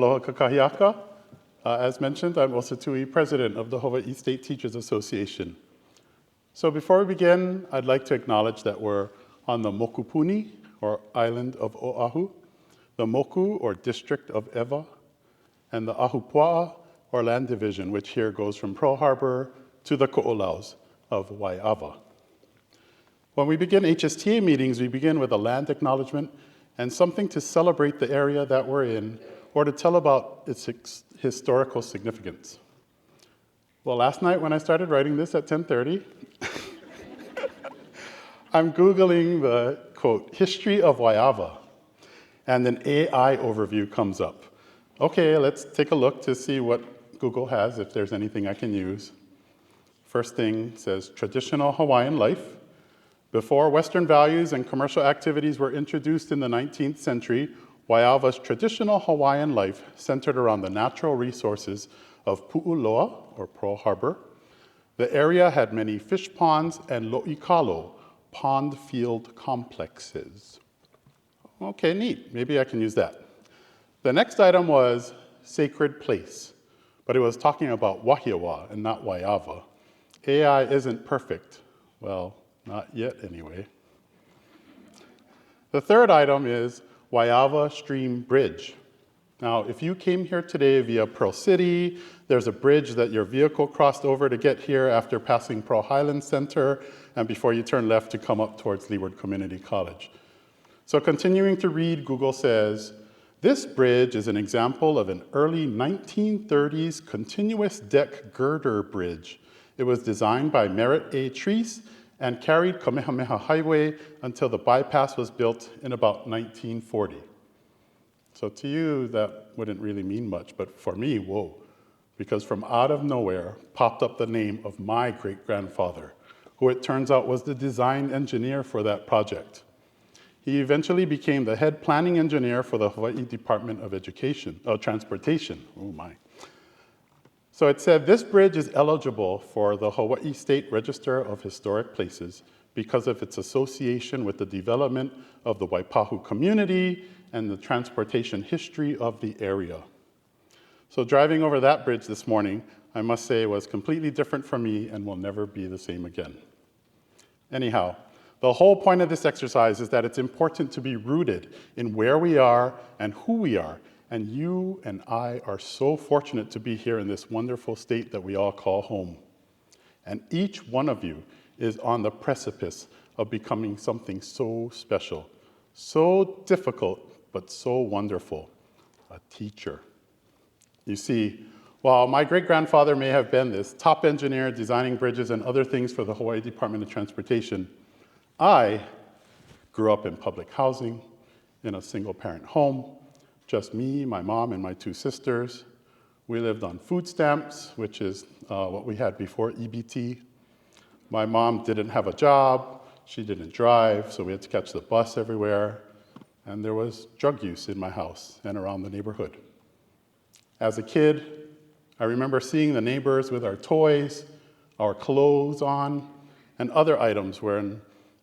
Aloha kakahiaka. As mentioned, I'm Osatui, president of the Hawaiʻi State Teachers Association. So before we begin, I'd like to acknowledge that we're on the Mokupuni, or island of Oʻahu, the Moku, or district of Ewa, and the Ahupua'a, or land division, which here goes from Pearl Harbor to the Ko'olaus of Waiawa. When we begin HSTA meetings, we begin with a land acknowledgement and something to celebrate the area that we're in, or to tell about its historical significance. Well, last night when I started writing this at 10:30, I'm Googling the, quote, history of Waiawa, and an AI overview comes up. Okay, let's take a look to see what Google has, if there's anything I can use. First thing says, traditional Hawaiian life. Before Western values and commercial activities were introduced in the 19th century, Waiawa's traditional Hawaiian life centered around the natural resources of Pu'uloa, or Pearl Harbor. The area had many fish ponds and lo'ikalo, pond field complexes. Okay, neat, maybe I can use that. The next item was sacred place, but it was talking about Wahiawa and not Waiawa. AI isn't perfect. Well, not yet anyway. The third item is Waiawa Stream Bridge. Now, if you came here today via Pearl City, there's a bridge that your vehicle crossed over to get here after passing Pearl Highlands Center and before you turn left to come up towards Leeward Community College. So continuing to read, Google says, this bridge is an example of an early 1930s continuous deck girder bridge. It was designed by Merritt A. Treese and carried Kamehameha Highway until the bypass was built in about 1940. So to you, that wouldn't really mean much, but for me, whoa, because from out of nowhere popped up the name of my great-grandfather, who it turns out was the design engineer for that project. He eventually became the head planning engineer for the Hawaii Department of Transportation, oh my. So it said, this bridge is eligible for the Hawaii State Register of Historic Places because of its association with the development of the Waipahu community and the transportation history of the area. So driving over that bridge this morning, I must say was completely different from me and will never be the same again. Anyhow, the whole point of this exercise is that it's important to be rooted in where we are and who we are. And you and I are so fortunate to be here in this wonderful state that we all call home. And each one of you is on the precipice of becoming something so special, so difficult, but so wonderful, a teacher. You see, while my great-grandfather may have been this top engineer designing bridges and other things for the Hawaii Department of Transportation, I grew up in public housing, in a single-parent home, just me, my mom, and my two sisters. We lived on food stamps, which is what we had before EBT. My mom didn't have a job, she didn't drive, so we had to catch the bus everywhere. And there was drug use in my house and around the neighborhood. As a kid, I remember seeing the neighbors with our toys, our clothes on, and other items when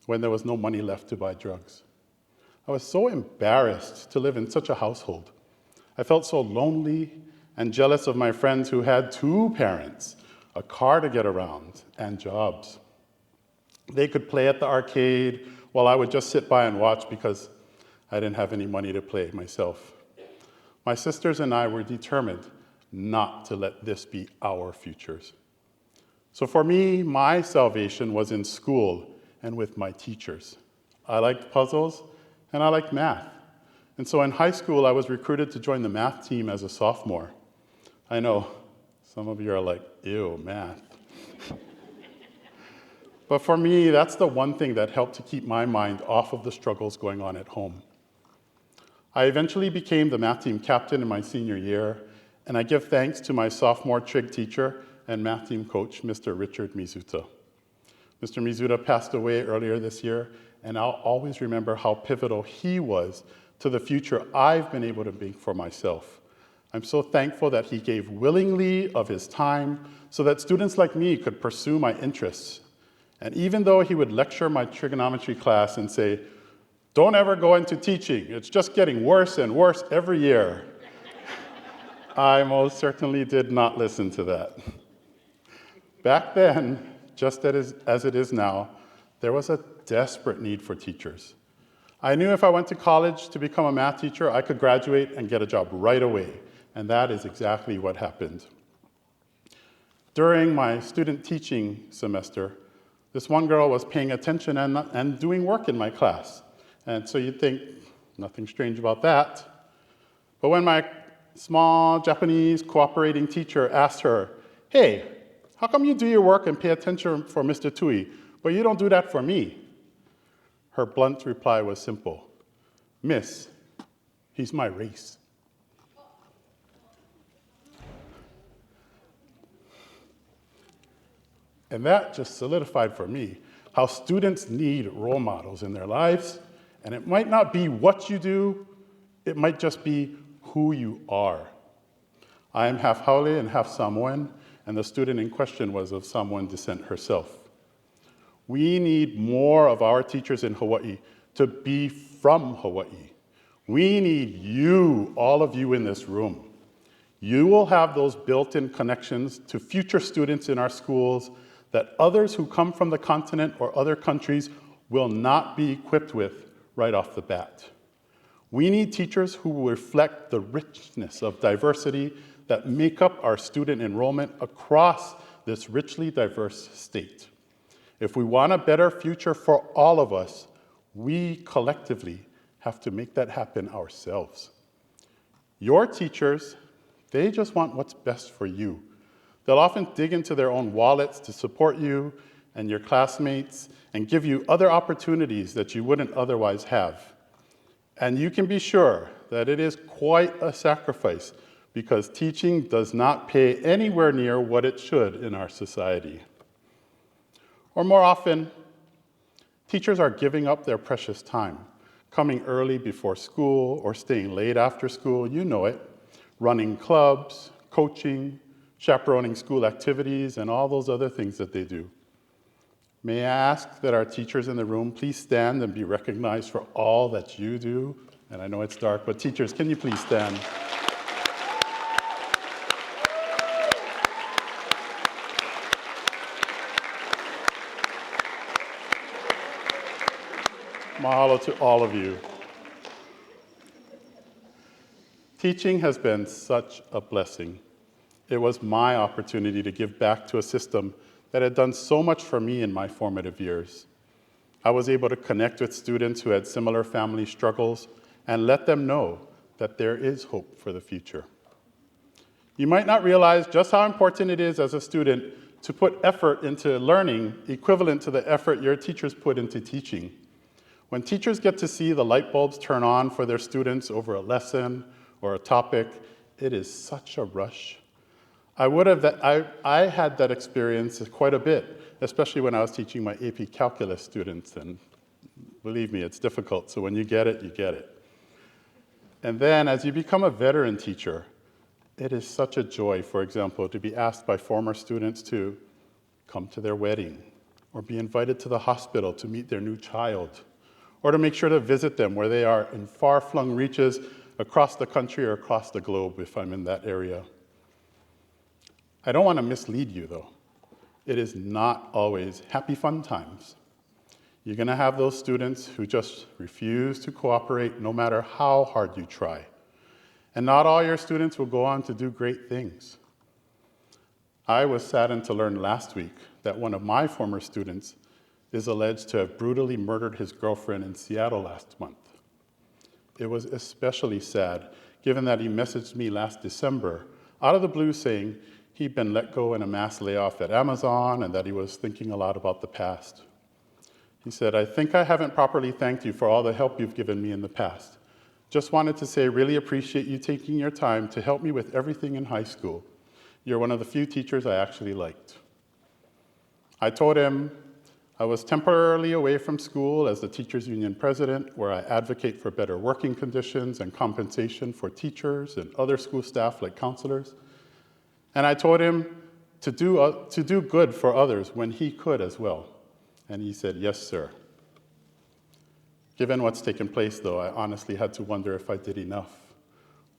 there was no money left to buy drugs. I was so embarrassed to live in such a household. I felt so lonely and jealous of my friends who had two parents, a car to get around, and jobs. They could play at the arcade while I would just sit by and watch because I didn't have any money to play myself. My sisters and I were determined not to let this be our futures. So for me, my salvation was in school and with my teachers. I liked puzzles, and I liked math. And so in high school, I was recruited to join the math team as a sophomore. I know, some of you are like, ew, math. But for me, that's the one thing that helped to keep my mind off of the struggles going on at home. I eventually became the math team captain in my senior year, and I give thanks to my sophomore trig teacher and math team coach, Mr. Richard Mizuta. Mr. Mizuta passed away earlier this year, and I'll always remember how pivotal he was to the future I've been able to make for myself. I'm so thankful that he gave willingly of his time so that students like me could pursue my interests. And even though he would lecture my trigonometry class and say, "Don't ever go into teaching, it's just getting worse and worse every year," I most certainly did not listen to that. Back then, just as it is now, there was a desperate need for teachers. I knew if I went to college to become a math teacher, I could graduate and get a job right away, and that is exactly what happened. During my student teaching semester, this one girl was paying attention and doing work in my class. And so you'd think, nothing strange about that. But when my small Japanese cooperating teacher asked her, "Hey, how come you do your work and pay attention for Mr. Tui, but you don't do that for me?" Her blunt reply was simple: "Miss, he's my race." And that just solidified for me how students need role models in their lives. And it might not be what you do, it might just be who you are. I am half Haole and half Samoan, and the student in question was of Samoan descent herself. We need more of our teachers in Hawaii to be from Hawaii. We need you, all of you in this room. You will have those built-in connections to future students in our schools that others who come from the continent or other countries will not be equipped with right off the bat. We need teachers who will reflect the richness of diversity that make up our student enrollment across this richly diverse state. If we want a better future for all of us, we collectively have to make that happen ourselves. Your teachers, they just want what's best for you. They'll often dig into their own wallets to support you and your classmates and give you other opportunities that you wouldn't otherwise have. And you can be sure that it is quite a sacrifice because teaching does not pay anywhere near what it should in our society. Or more often, teachers are giving up their precious time, coming early before school or staying late after school, you know it, running clubs, coaching, chaperoning school activities, and all those other things that they do. May I ask that our teachers in the room please stand and be recognized for all that you do? And I know it's dark, but teachers, can you please stand? Mahalo to all of you. Teaching has been such a blessing. It was my opportunity to give back to a system that had done so much for me in my formative years. I was able to connect with students who had similar family struggles and let them know that there is hope for the future. You might not realize just how important it is as a student to put effort into learning equivalent to the effort your teachers put into teaching. When teachers get to see the light bulbs turn on for their students over a lesson or a topic, it is such a rush. I had that experience quite a bit, especially when I was teaching my AP Calculus students, and believe me, it's difficult, so when you get it, you get it. And then as you become a veteran teacher, it is such a joy, for example, to be asked by former students to come to their wedding, or be invited to the hospital to meet their new child, or to make sure to visit them where they are in far-flung reaches across the country or across the globe if I'm in that area. I don't want to mislead you, though. It is not always happy fun times. You're going to have those students who just refuse to cooperate no matter how hard you try. And not all your students will go on to do great things. I was saddened to learn last week that one of my former students is alleged to have brutally murdered his girlfriend in Seattle last month. It was especially sad, given that he messaged me last December, out of the blue saying he'd been let go in a mass layoff at Amazon and that he was thinking a lot about the past. He said, "I think I haven't properly thanked you for all the help you've given me in the past. Just wanted to say I really appreciate you taking your time to help me with everything in high school. You're one of the few teachers I actually liked." I told him I was temporarily away from school as the Teachers Union president, where I advocate for better working conditions and compensation for teachers and other school staff like counselors. And I told him to do good for others when he could as well. And he said, "Yes, sir." Given what's taken place, though, I honestly had to wonder if I did enough.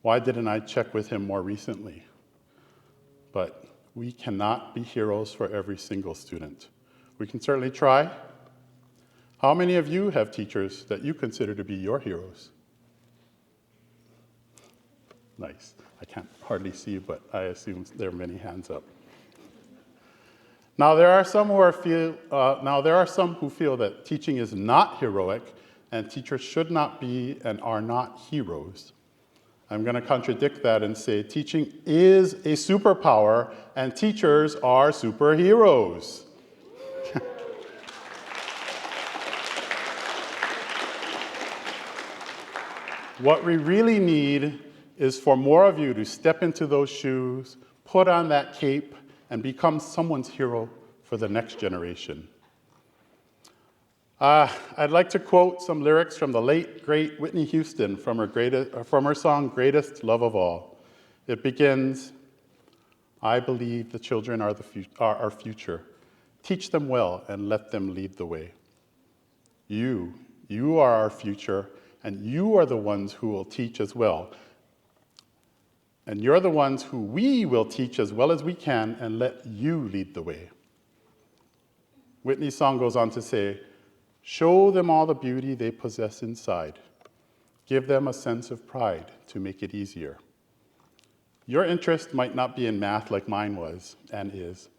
Why didn't I check with him more recently? But we cannot be heroes for every single student. We can certainly try. How many of you have teachers that you consider to be your heroes? Nice. I can't hardly see, but I assume there are many hands up. Now there are some who feel that teaching is not heroic and teachers should not be and are not heroes. I'm going to contradict that and say teaching is a superpower and teachers are superheroes. What we really need is for more of you to step into those shoes, put on that cape, and become someone's hero for the next generation. I'd like to quote some lyrics from the late, great Whitney Houston from her song, Greatest Love of All. It begins, I believe the children are our future. Teach them well and let them lead the way. You are our future, and you are the ones who will teach as well. And you're the ones who we will teach as well as we can and let you lead the way. Whitney's song goes on to say, show them all the beauty they possess inside. Give them a sense of pride to make it easier. Your interest might not be in math like mine was and is,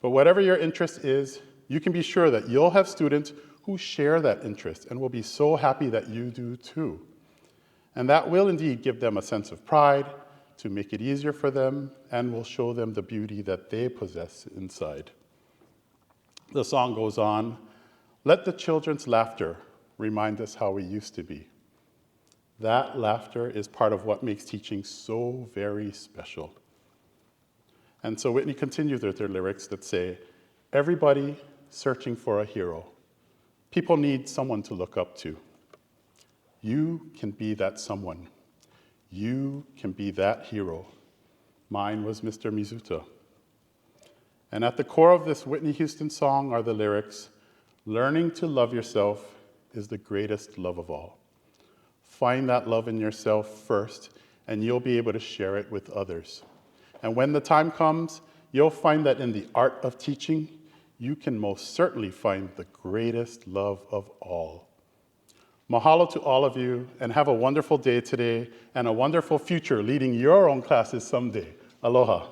but whatever your interest is, you can be sure that you'll have students who share that interest and will be so happy that you do too. And that will indeed give them a sense of pride to make it easier for them and will show them the beauty that they possess inside. The song goes on, let the children's laughter remind us how we used to be. That laughter is part of what makes teaching so very special. And so Whitney continues with her lyrics that say, everybody searching for a hero. People need someone to look up to. You can be that someone. You can be that hero. Mine was Mr. Mizuta. And at the core of this Whitney Houston song are the lyrics, learning to love yourself is the greatest love of all. Find that love in yourself first, and you'll be able to share it with others. And when the time comes, you'll find that in the art of teaching, you can most certainly find the greatest love of all. Mahalo to all of you, and have a wonderful day today and a wonderful future leading your own classes someday. Aloha.